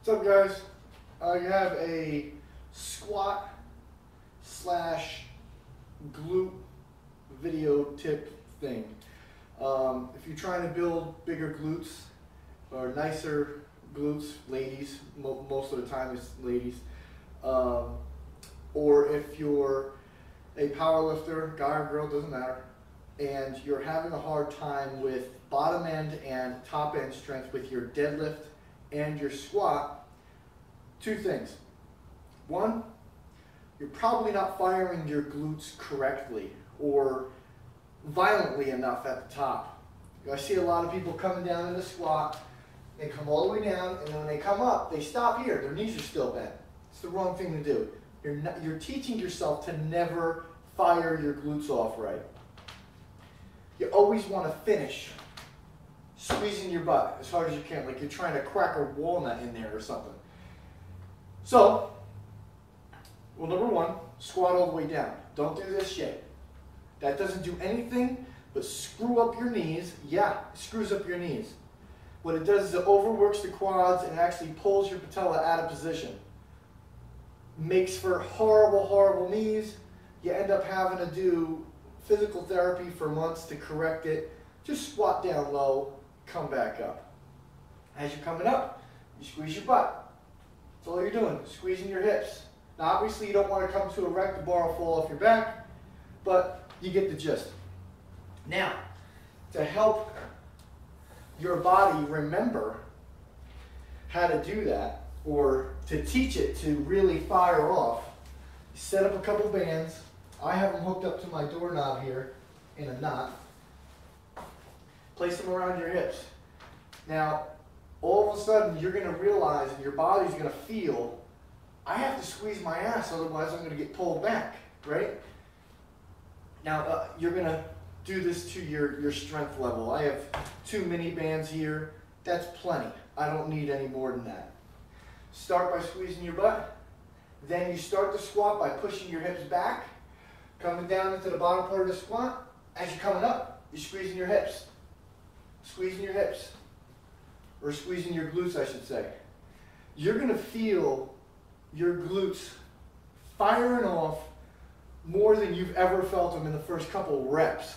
What's up, guys? I have a squat slash glute video tip thing. If you're trying to build bigger glutes or nicer glutes, ladies, most of the time it's ladies, or if you're a power lifter, guy or girl, doesn't matter, and you're having a hard time with bottom end and top end strength with your deadlift and your squat, two things. One, you're probably not firing your glutes correctly or violently enough at the top. I see a lot of people coming down in the squat, they come all the way down, and then when they come up, they stop here. Their knees are still bent. It's the wrong thing to do. You're teaching yourself to never fire your glutes off right. You always want to finish squeezing your butt as hard as you can, like you're trying to crack a walnut in there or something. So, well, number one, squat all the way down. Don't do this shit. That doesn't do anything but screw up your knees. Yeah, it screws up your knees. What it does is it overworks the quads and actually pulls your patella out of position. Makes for horrible, horrible knees. You end up having to do physical therapy for months to correct it. Just squat down low, come back up. As you're coming up, you squeeze your butt. That's all you're doing, squeezing your hips. Now obviously you don't want to come to a wreck, the bar will fall off your back, but you get the gist. Now, to help your body remember how to do that, or to teach it to really fire off, set up a couple bands. I have them hooked up to my doorknob here in a knot. Place them around your hips. Now, all of a sudden, you're going to realize, and your body's going to feel, I have to squeeze my ass, otherwise I'm going to get pulled back, right? Now, you're going to do this to your strength level. I have 2 mini bands here. That's plenty. I don't need any more than that. Start by squeezing your butt. Then you start the squat by pushing your hips back, coming down into the bottom part of the squat. As you're coming up, you're squeezing your hips. Squeezing your hips. Or squeezing your glutes, I should say. You're going to feel your glutes firing off more than you've ever felt them in the first couple reps.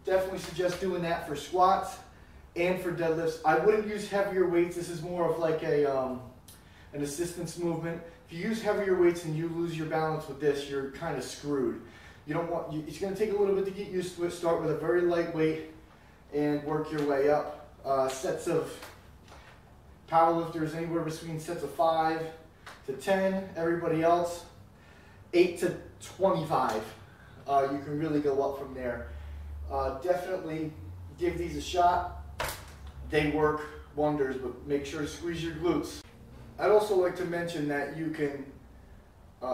Definitely suggest doing that for squats and for deadlifts. I wouldn't use heavier weights. This is more of like an assistance movement. If you use heavier weights and you lose your balance with this, you're kind of screwed. You don't want. It's going to take a little bit to get used to it. Start with a very light weight and work your way up. Sets of powerlifters anywhere between sets of 5 to 10. Everybody else 8 to 25. You can really go up from there. Definitely give these a shot. They work wonders, but make sure to squeeze your glutes. I'd also like to mention that you can,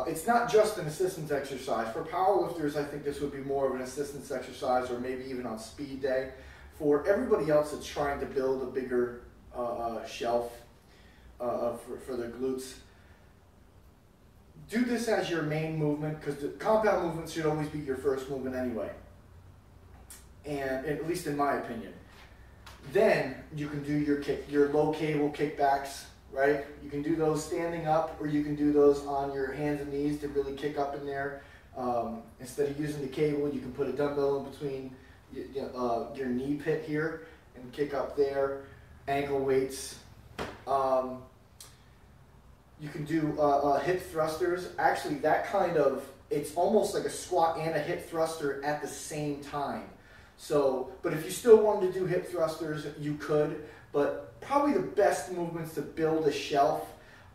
it's not just an assistance exercise. For powerlifters, I think this would be more of an assistance exercise, or maybe even on speed day. For everybody else that's trying to build a bigger shelf for their glutes, do this as your main movement, because the compound movements should always be your first movement anyway, and at least in my opinion. Then you can do your low cable kickbacks, right? You can do those standing up, or you can do those on your hands and knees to really kick up in there. Instead of using the cable, you can put a dumbbell in between your knee pit here and kick up there. Ankle weights. You can do hip thrusters. Actually, that kind of, it's almost like a squat and a hip thruster at the same time. So, but if you still wanted to do hip thrusters, you could. But probably the best movements to build a shelf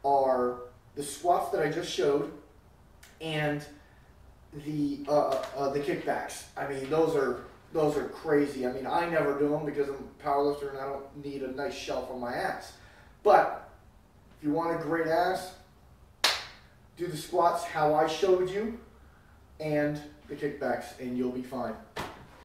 are the squats that I just showed and the kickbacks. I mean, those are crazy. I mean, I never do them because I'm a powerlifter and I don't need a nice shelf on my ass. But if you want a great ass, do the squats how I showed you and the kickbacks, and you'll be fine.